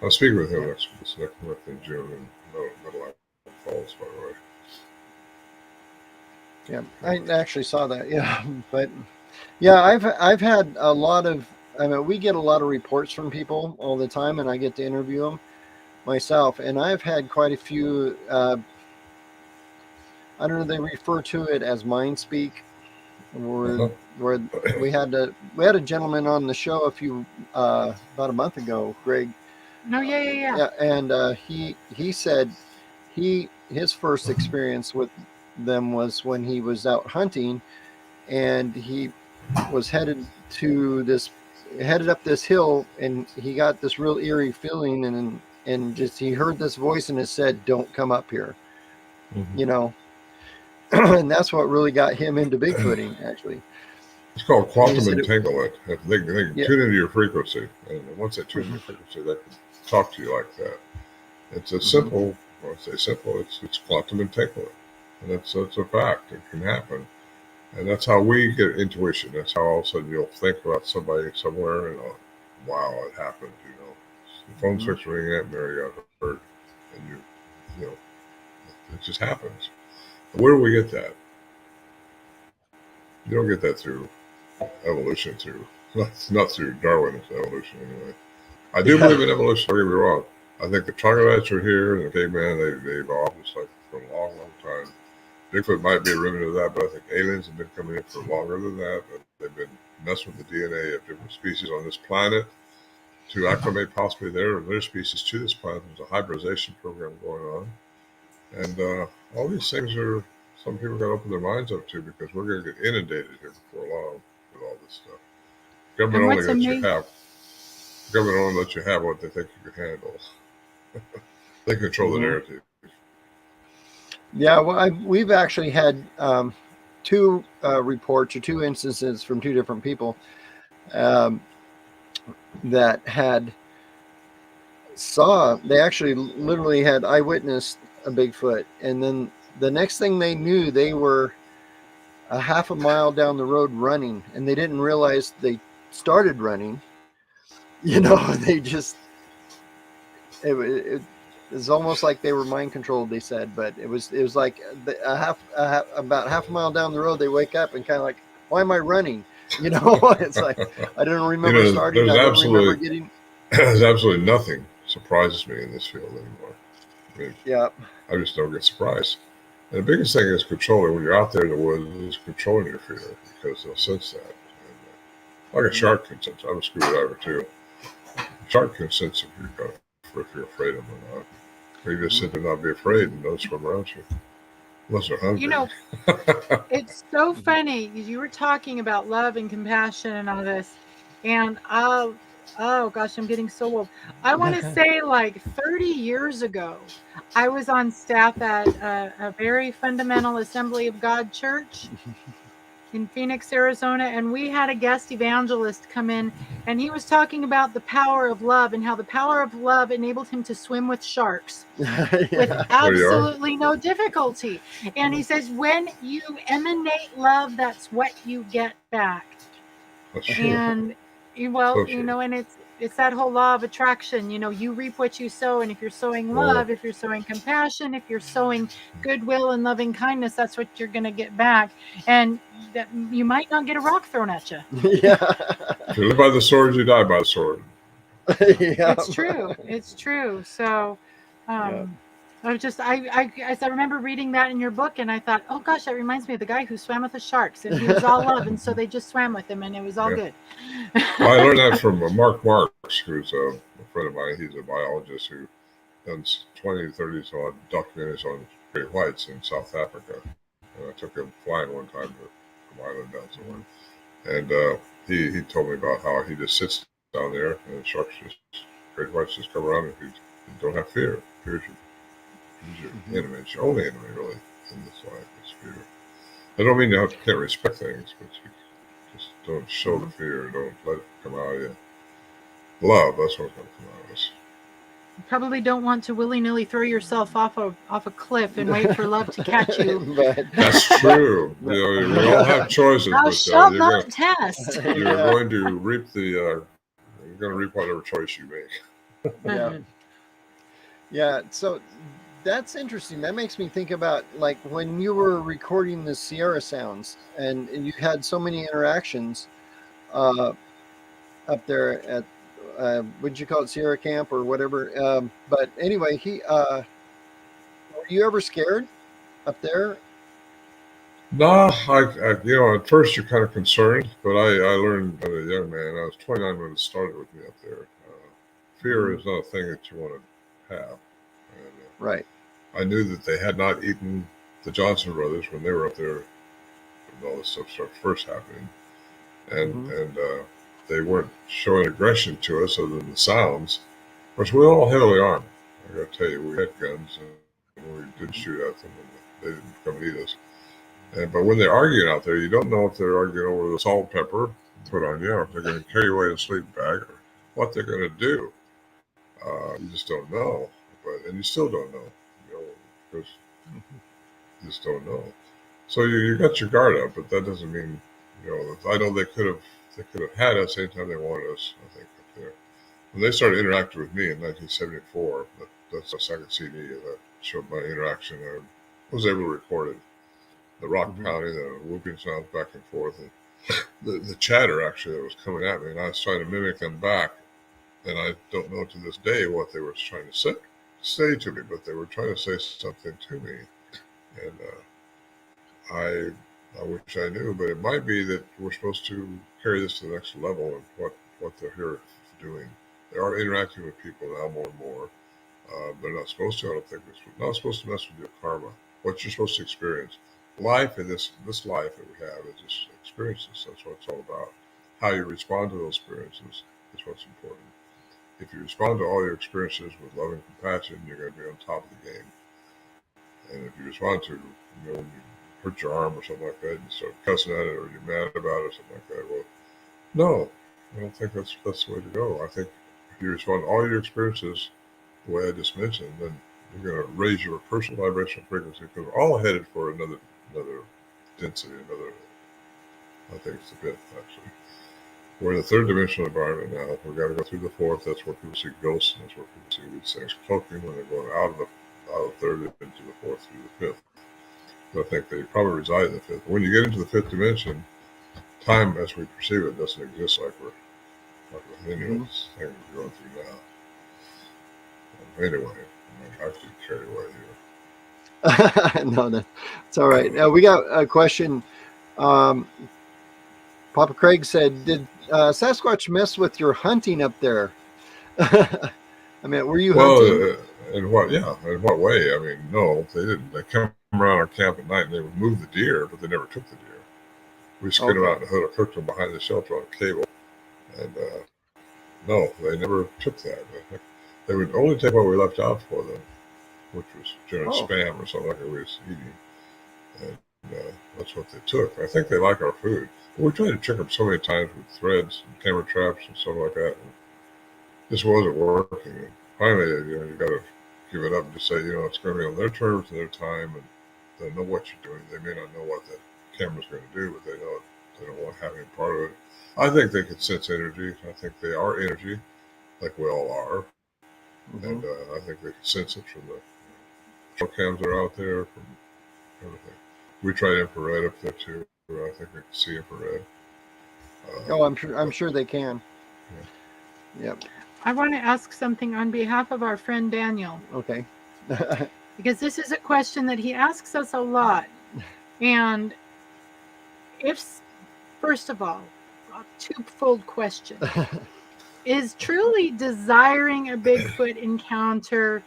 I'll speak with him next month in June, and Middle Falls, by the way. Yeah, I actually saw that. Yeah, but yeah, I've had a lot of. I mean, we get a lot of reports from people all the time, and I get to interview them myself. And I've had quite a few. I don't know. They refer to it as mind speak, where we had a gentleman on the show about a month ago, Greg. No, yeah. And he said his first experience with them was when he was out hunting, and he was headed up this hill, and he got this real eerie feeling, and just he heard this voice, and it said, "Don't come up here," and that's what really got him into Bigfooting, actually. It's called quantum entanglement. They can tune into your frequency, and once they tune into your frequency, they can talk to you like that. It's a simple Well, I say simple. It's quantum entanglement, and that's a fact. It can happen, and that's how we get intuition. That's how all of a sudden you'll think about somebody somewhere, and wow, it happened. The phone starts ringing out, Mary got hurt, and you know, it just happens. Where do we get that? You don't get that through evolution, not through Darwin's evolution anyway. I do believe in evolution, don't get me wrong. I think the troglodytes are here and the caveman, they evolved just like for a long, long time. Bigfoot might be a remnant of that, but I think aliens have been coming in for longer than that. But they've been messing with the DNA of different species on this planet to acclimate possibly their species to this planet. There's a hybridization program going on. And all these things are, some people got to open their minds up to, because we're going to get inundated here before long with all this stuff. Government only lets you have. Government only lets you have what they think you can handle. They control the narrative. Yeah, well, we've actually had two reports or two instances from two different people that had they actually literally had eyewitnessed a Bigfoot, and then the next thing they knew, they were a half a mile down the road running, and they didn't realize they started running. They just it was almost like they were mind controlled, they said, but it was like about half a mile down the road, they wake up and kind of like, why am I running? It's like, I don't remember starting. I don't remember getting. There's absolutely nothing surprises me in this field anymore. I mean, yeah, I just don't get surprised. And the biggest thing is controlling. When you're out there in the woods, is controlling your fear, because they'll sense that. And, like a shark can sense. I'm a scuba diver too. A shark can sense if you're afraid of them or not. Or you just sit there and not be afraid and don't swim around you. Unless they're hungry. It's so funny. You were talking about love and compassion and all this. And oh gosh, I'm getting so old. I want to say like 30 years ago, I was on staff at a very fundamental Assembly of God church in Phoenix, Arizona, and we had a guest evangelist come in, and he was talking about the power of love and how the power of love enabled him to swim with sharks with absolutely no difficulty. And he says, when you emanate love, that's what you get back. And and it's that whole law of attraction. You reap what you sow, and if you're sowing love, if you're sowing compassion, if you're sowing goodwill and loving kindness, that's what you're going to get back. And that you might not get a rock thrown at you. Yeah. If you live by the sword, you die by the sword. Yeah. It's true. So I remember reading that in your book, and I thought, oh gosh, that reminds me of the guy who swam with the sharks, and he was all love, and so they just swam with him, and it was all good. Well, I learned that from Mark Marks, who's a friend of mine. He's a biologist who done 20, 30 some documentaries on great whites in South Africa. And I took him flying one time from Ireland down somewhere, and he told me about how he just sits down there, and the sharks great whites just come around, and you don't have fear. Fear is your enemy. It's your only enemy, really, in this life. It's fear. I don't mean you can't respect things, but you just don't show the fear. Don't let it come out of you. Love, that's what's going to come out of us. You probably don't want to willy-nilly throw yourself off a cliff and wait for love to catch you. That's true. We all have choices. Thou shalt not test. You're going to reap you're going to reap whatever choice you make. Yeah. Yeah. So that's interesting. That makes me think about like when you were recording the Sierra sounds, and you had so many interactions up there at what'd you call it, Sierra Camp or whatever. But anyway, were you ever scared up there? No, at first you're kind of concerned, but I learned as a young man. I was 29 when it started with me up there. Fear is not a thing that you want to have. And, right. I knew that they had not eaten the Johnson brothers when they were up there when all this stuff started first happening. And they weren't showing aggression to us other than the sounds. Of course, we were all heavily armed. I got to tell you, we had guns and we did shoot at them, and they didn't come eat us. But when they're arguing out there, you don't know if they're arguing over the salt and pepper put on you, or if they're going to carry away a sleeping bag, or what they're going to do. You just don't know, and you still don't know. because you just don't know. So you got your guard up, but that doesn't mean, I know they could have had us anytime they wanted us. I think when they started interacting with me in 1974, that's the second CD that showed my interaction. I was able to record it. The rock pounding, the whooping sounds back and forth, and the chatter actually that was coming at me, and I was trying to mimic them back. And I don't know to this day what they were trying to say to me, but they were trying to say something to me. And I wish I knew, but it might be that we're supposed to carry this to the next level of what they're here doing. They are interacting with people now more and more. They're not supposed to. I don't think they're not supposed to mess with your karma. What you're supposed to experience. Life in this life that we have is just experiences. That's what it's all about. How you respond to those experiences is what's important. If you respond to all your experiences with love and compassion, you're going to be on top of the game. And if you respond to, when you hurt your arm or something like that, and you start cussing at it, or you're mad about it, or something like that, well, no, I don't think that's the way to go. I think if you respond to all your experiences the way I just mentioned, then you're going to raise your personal vibrational frequency, because we're all headed for another density, I think it's the fifth, actually. We're in the third dimensional environment now. We've got to go through the fourth. That's where people see ghosts, and that's where people see these things cloaking when they're going out of the third into the fourth through the fifth. So I think they probably reside in the fifth. When you get into the fifth dimension, time as we perceive it doesn't exist like the lineals thing we're going through now. Anyway, I have to carry away here. No, it's all right. Now we got a question. Papa Craig said, "Did Sasquatch mess with your hunting up there?" I mean, were you hunting? In what way? I mean, no, they didn't. They come around our camp at night and they would move the deer, but they never took the deer. We skinned them out in the hood or cooked them behind the shelter on a cable. And no, they never took that. They would only take what we left out for them, which was generally spam or something like that we was eating. And that's what they took. I think they like our food. But we tried to trick them so many times with threads and camera traps and stuff like that. And this wasn't working. And finally, you got to give it up and just say, it's going to be on their terms and their time, and they know what you're doing. They may not know what the camera's going to do, but they know they don't want to have any part of it. I think they can sense energy. I think they are energy, like we all are. And I think they can sense it from the trail cams that are out there, from everything. We tried infrared up there too. I think they can see infrared. I'm sure they can. Yeah. Yep. I want to ask something on behalf of our friend Daniel. Okay. Because this is a question that he asks us a lot. And first of all, a twofold question. Is truly desiring a Bigfoot encounter,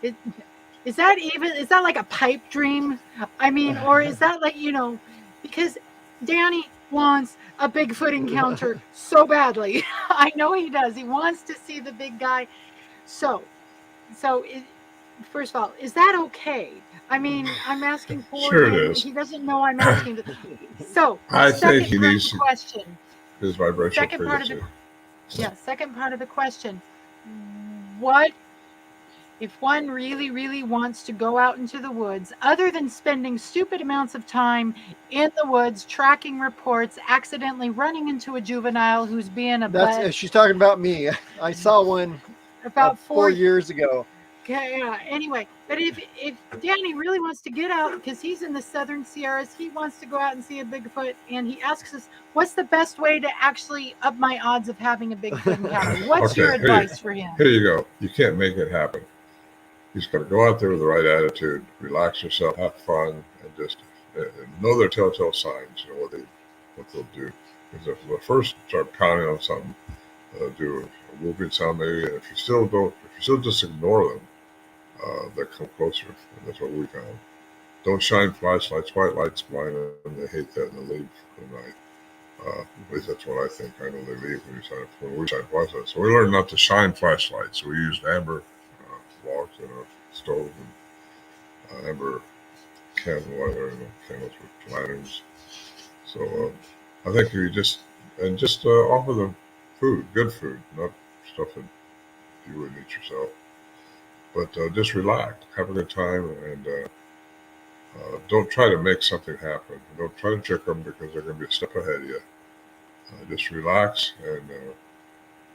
is that like a pipe dream? I mean, or is that like, because Danny wants a Bigfoot encounter so badly. I know he does. He wants to see the big guy. So first of all, is that okay? I mean, I'm asking for sure him. It is. He doesn't know I'm asking. So I think he needs question. His vibrational frequency. Second part of the question. What if one really, really wants to go out into the woods, other than spending stupid amounts of time in the woods, tracking reports, accidentally running into a juvenile who's being She's talking about me. I saw one about 4 years ago. Yeah. Anyway, but if Danny really wants to get out, because he's in the Southern Sierras, he wants to go out and see a Bigfoot, and he asks us, what's the best way to actually up my odds of having a Bigfoot encounter? What's your advice for him? Here you go. You can't make it happen. You just got to go out there with the right attitude, relax yourself, have fun, and just know their telltale signs. What they'll do. Because if they first start pounding on something, do a whooping sound maybe, and if you still just ignore them, they come closer, and that's what we found. Don't shine flashlights, white lights blind them. They hate that, and they leave for the night. At least that's what I think. I know they leave when we shine flashlights. So we learned not to shine flashlights. So we used amber logs in our stove and amber candles with lanterns. So I think you just offer them food, good food, not stuff that you wouldn't eat yourself. But just relax, have a good time, and don't try to make something happen. Don't try to trick them because they're going to be a step ahead of you. Just relax and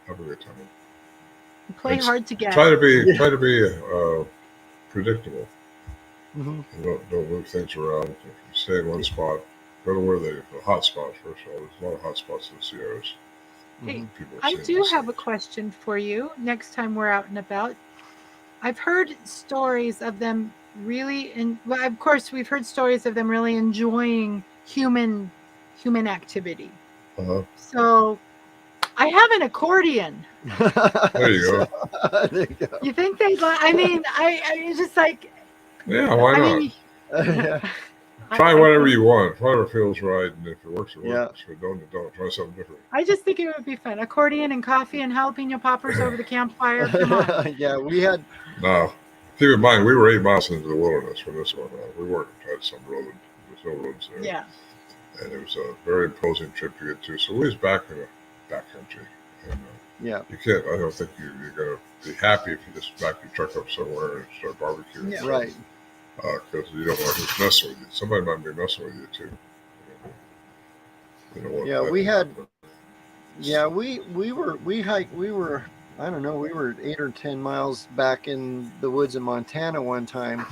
have a good time. Play hard to get. Try to be predictable. Mm-hmm. Don't move things around. If you stay in one spot, go to where the hot spots. First of all, there's a lot of hot spots in the Sierras. Hey, People I do have a question for you. Next time we're out and about, I've heard stories of them really, well, of course, we've heard stories of them really enjoying human activity. So I have an accordion. There you go. There you go. You think they'd like? I mean, I just like. Yeah, why not? Try whatever you want, whatever feels right, and if it works, it works. If it don't, try something different. I just think it would be fun. Accordion and coffee and jalapeno poppers over the campfire. Come on. Yeah, we had. No, keep in mind, we were 8 miles into the wilderness when this went on. We weren't at some road. There's no roads there. Yeah. And it was a very imposing trip to get to. So we was back in the backcountry. And, yeah. You can't. I don't think you're gonna be happy if you just back your truck up somewhere and start barbecuing. Yeah. Right. Because you don't know who's messing with you. Somebody might be messing with you too. You know, yeah, we had. Yeah, we hiked. We were, I don't know, we were 8 or 10 miles back in the woods in Montana one time,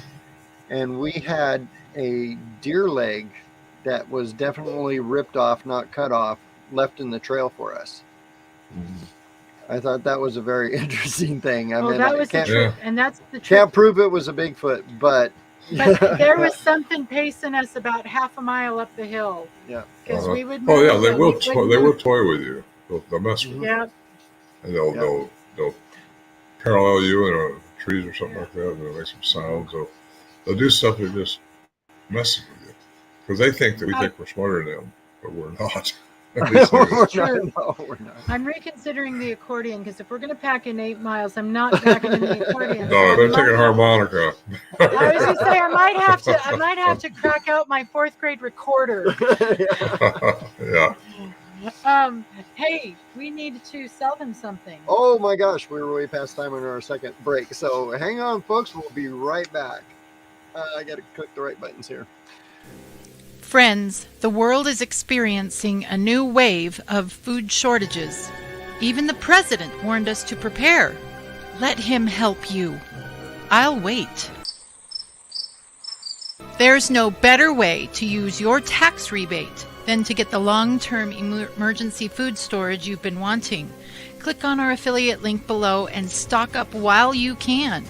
and we had a deer leg that was definitely ripped off, not cut off, left in the trail for us. Mm-hmm. I thought that was a very interesting thing. I mean, that was the truth, and that's the truth. Can't prove it was a Bigfoot, but there was something pacing us about half a mile up the hill. Yeah, because we would. Oh yeah, they will. They will toy with you. They'll mess with you. Yeah, and they'll parallel you in trees or something like that, and they'll make some sounds. They'll do stuff that just messes with you because they think that we think we're smarter than them, but we're not. We're not. I'm reconsidering the accordion because if we're going to pack in 8 miles, I'm not packing in the accordion. No, I'm taking a harmonica. I was going to say I might have to crack out my 4th grade recorder. Yeah. Hey, we need to sell them something. Oh my gosh, we were way past time on our second break. So hang on, folks. We'll be right back. I got to click the right buttons here. Friends, the world is experiencing a new wave of food shortages. Even the president warned us to prepare. Let him help you. I'll wait. There's no better way to use your tax rebate than to get the long-term emergency food storage you've been wanting. Click on our affiliate link below and stock up while you can.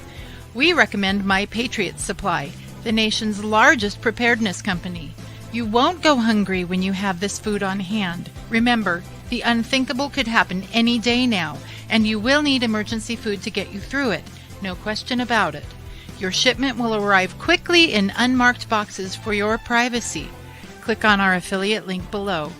We recommend My Patriot Supply, the nation's largest preparedness company. You won't go hungry when you have this food on hand. Remember, the unthinkable could happen any day now, and you will need emergency food to get you through it. No question about it. Your shipment will arrive quickly in unmarked boxes for your privacy. Click on our affiliate link below.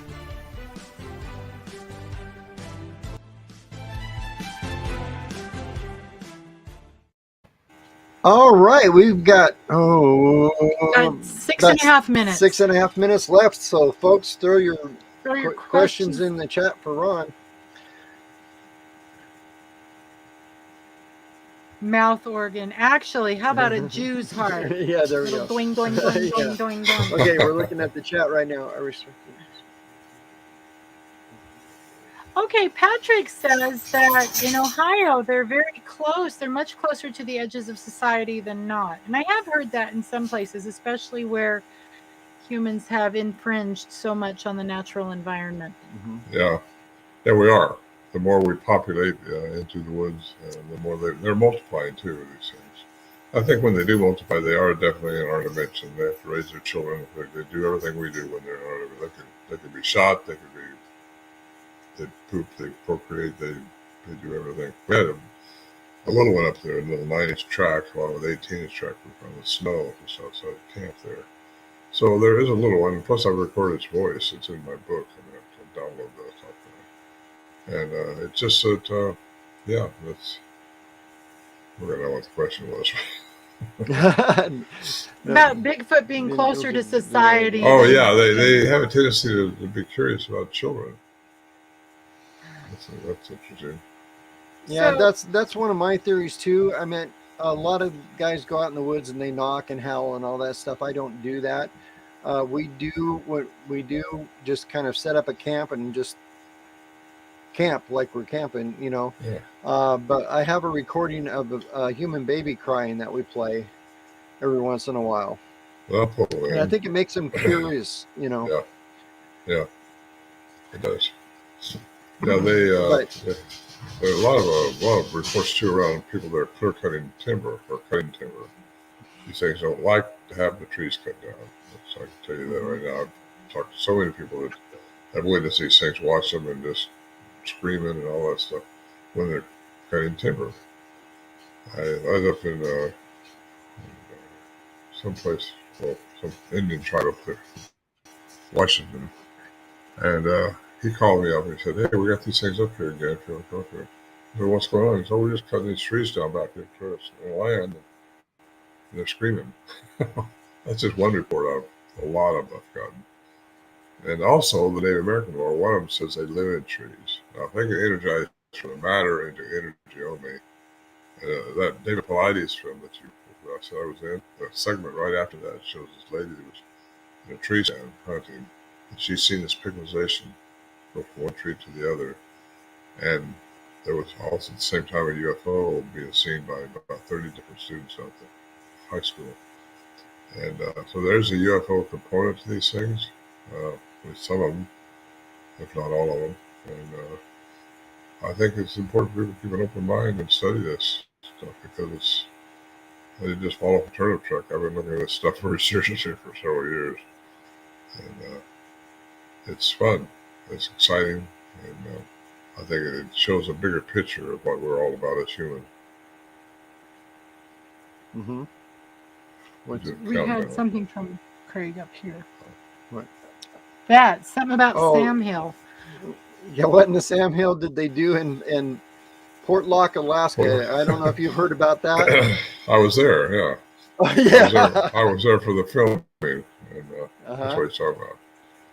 All right, we've got 6.5 minutes. 6.5 minutes left. So, folks, throw your questions in the chat for Ron. Mouth organ. Actually, how about a Jew's heart? Yeah, there we go. Doing, doing, doing, doing, doing, doing. Okay, we're looking at the chat right now. Okay, Patrick says that in Ohio, they're very close. They're much closer to the edges of society than not. And I have heard that in some places, especially where humans have infringed so much on the natural environment. Mm-hmm. Yeah, we are. The more we populate into the woods, the more they're multiplying too, these things. I think when they do multiply, they are definitely in our dimension. They have to raise their children. They do everything we do when they're in our dimension. They can be shot. They poop, they procreate, they do everything. We had a little one up there, a little 9-inch track, along with 18-inch track on the snow just outside the camp there. So there is a little one, and plus I recorded its voice. It's in my book. I'm going to download that. And it's just that, that's, we're going to know what the question was. About Bigfoot being closer to society. Oh, yeah, they have a tendency to be curious about children. That's interesting. Yeah, that's one of my theories too. I mean, a lot of guys go out in the woods and they knock and howl and all that stuff. I don't do that. We do what we do, just kind of set up a camp and just camp like we're camping, Yeah. But I have a recording of a human baby crying that we play every once in a while. Well, probably. And I think it makes them curious, Yeah. Yeah. It does. Yeah, they But there are a lot of reports too around people that are clear cutting timber or cutting timber. These things don't like to have the trees cut down. So I can tell you that right now. I've talked to so many people that have witnessed these things, watch them, and just screaming and all that stuff when they're cutting timber. I was up in someplace, well, some Indian tribe up there, Washington, and he called me up and he said, "Hey, we got these things up here again. If you want to go up here." I said, "What's going on?" He said, "Oh, we're just cutting these trees down back here to us in the land." And they're screaming. That's just one report out of a lot of them I've gotten. And also the Native American War, one of them says they live in trees. Now, if they can energize from the matter into energy only, that David Paulides film that I said I was in, the segment right after that shows this lady that was in a tree stand hunting, and she's seen this pigmentization go from one tree to the other. And there was also at the same time a UFO being seen by about 30 different students out there, high school. And so there's a UFO component to these things, with some of them, if not all of them. And I think it's important for people to keep an open mind and study this stuff because I didn't just fall off a turnip truck. I've been looking at this stuff very seriously for several years. And it's fun. It's exciting. And I think it shows a bigger picture of what we're all about as humans. mm-hmm. We had something from Craig up here. What? Something about Sam Hill. Yeah, what in the Sam Hill did they do in Portlock, Alaska? I don't know if you've heard about that. I was there, yeah. Oh, yeah. I was there for the filming, and that's what he's talking about.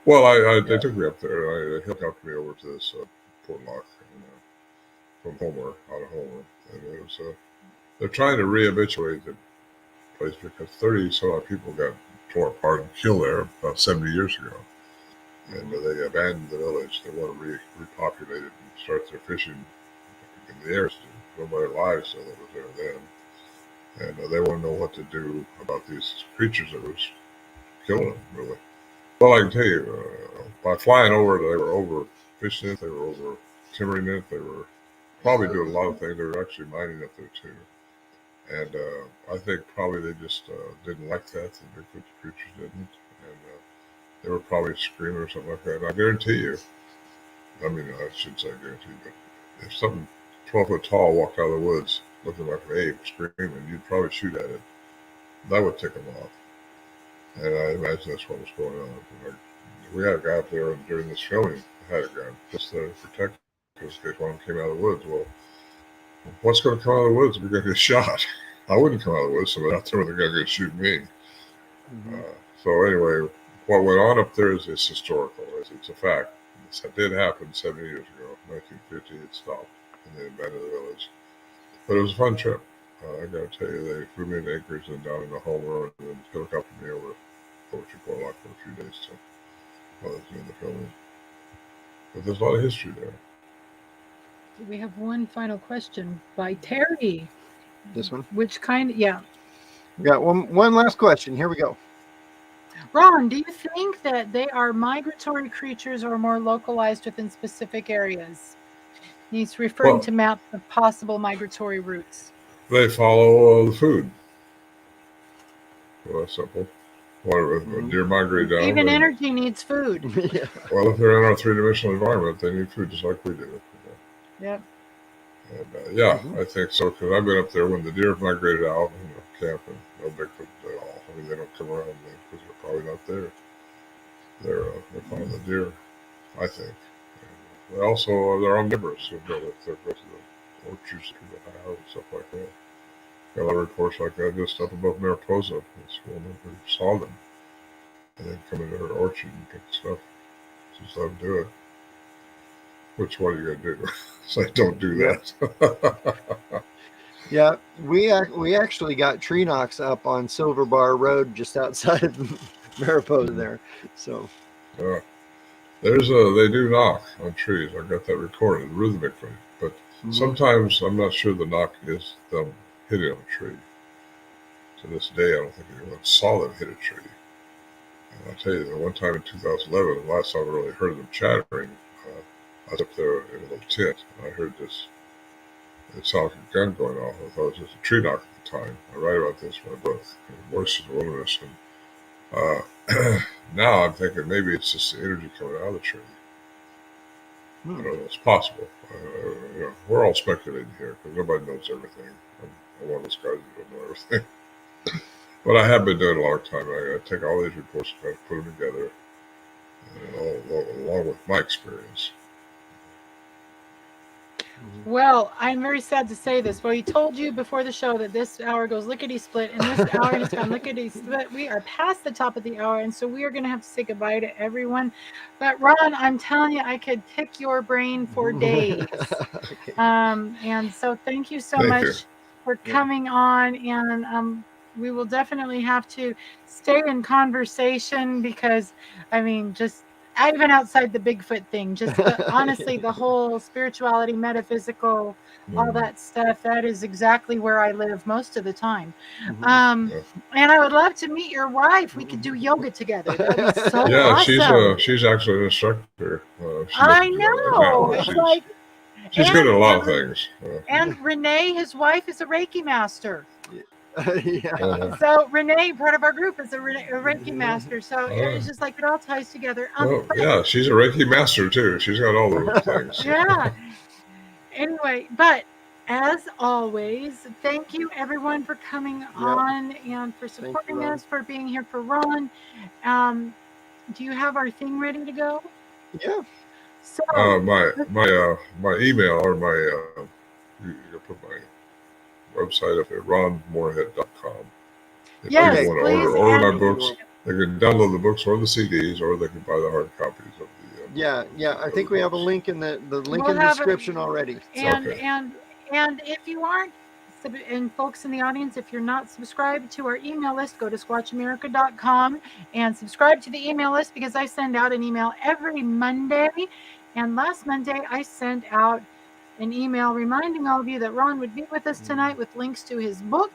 Well, they took me up there. They helicoptered me over to this Portlock from Homer, out of Homer, and it was. They're trying to re-habituate the place because 30 some odd people got torn apart and killed there about 70 years ago. And they abandoned the village. They want to repopulate it and start their fishing in the air to go by their lives so that was there then. And they want to know what to do about these creatures that was killing them, really. Well, I can tell you, by flying over, they were over fishing it, they were over timbering it, they were probably doing a lot of things. They were actually mining up there too. And I think probably they just didn't like that. The Bigfoot creatures didn't. And they were probably screaming or something like that. And I guarantee you, I mean, I shouldn't say guarantee, but if something 12 foot tall walked out of the woods looking like an ape screaming, you'd probably shoot at it. That would tick them off. And I imagine that's what was going on. Like, we had a guy up there during this filming, had a gun just to protect us in case one came out of the woods. Well, what's going to come out of the woods if we're going to get shot? I wouldn't come out of the woods, somebody out there with a gun going to shoot me. Mm-hmm. So anyway, what went on up there is historical. It's a fact. It did happen 70 years ago. 1950, it stopped, and they abandoned the village. But it was a fun trip. I got to tell you, they flew me into Anchorage and down in the Homer, and then helicoptered me over to Portlock for a few days while I was doing the filming. But there's a lot of history there. We have one final question by Terry. This one? Which kind? Yeah. We got one last question. Here we go. Ron, do you think that they are migratory creatures or more localized within specific areas? He's referring to map of possible migratory routes. They follow the food. Well, that's simple. Deer migrate down. Even energy needs food. Yeah. Well, if they're in our three-dimensional environment, they need food just like we do. Yep. And I think so, because I've been up there when the deer migrated out, camping, no Bigfoot at all. I mean, they don't come around because they're probably not there. They're following the deer, I think. And they also, they're omnivorous. They'll go to the orchards through the house and stuff like that. Got a lot of reports like that just up above Mariposa. This woman who saw them and then come into her orchard and pick stuff. Just let them do it. Which, what are you going to do? Say, don't do that. Yeah, we actually got tree knocks up on Silver Bar Road just outside of Mariposa there. So they do knock on trees. I got that recorded rhythmically, but sometimes I'm not sure the knock is them hitting on a tree. To this day, I don't think anyone saw them hit a tree. And I'll tell you, the one time in 2011, the last time I really heard them chattering, I was up there in a little tent, and I heard this. It sounded like a gun going off. I thought it was just a tree knock at the time. I write about this in my book, Voices of the Wilderness. And now I'm thinking maybe it's just the energy coming out of the tree. I don't know. It's possible. We're all speculating here because nobody knows everything. I'm one of those guys who don't know everything. But I have been doing it a long time. I take all these reports and I put them together, along with my experience. Well, I'm very sad to say this. Well, he told you before the show that this hour goes lickety-split, and this hour has gone lickety-split. We are past the top of the hour, and so we are going to have to say goodbye to everyone. But Ron, I'm telling you, I could pick your brain for days. Okay. And so thank you so much for coming on, and we will definitely have to stay in conversation because, I mean, just even outside the Bigfoot thing, just honestly, the whole spirituality, metaphysical, all that stuff, that is exactly where I live most of the time. And I would love to meet your wife. We could do yoga together. That would be so awesome. She's actually an instructor. I know. It's like she's good at a lot of things. And Renee, his wife, is a Reiki master. Yeah. So Renee, part of our group, is a Reiki master. So it's just like it all ties together. Yeah, she's a Reiki master too. She's got all those things. Yeah. Anyway, but as always, thank you everyone for coming on and for supporting us, for being here for Ron. Do you have our thing ready to go? Yeah. So my email or my you put my website up at ronmorehead.com. If yes, they want to order my books, they can download the books or the CDs, or they can buy the hard copies of the. Yeah. I think we have a link in the link in the description already. And if you aren't, and folks in the audience, if you're not subscribed to our email list, go to squatchamerica.com and subscribe to the email list because I send out an email every Monday. And last Monday, I sent out an email reminding all of you that Ron would be with us tonight with links to his book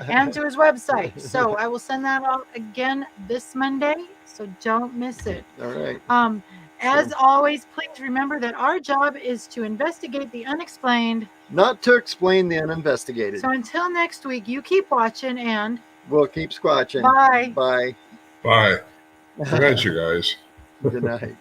and to his website. So I will send that out again this Monday, so don't miss it. All right. As always, please remember that our job is to investigate the unexplained, not to explain the uninvestigated. So until next week, you keep watching and we'll keep squatching. Bye. Bye. Bye. Good night, you guys. Good night.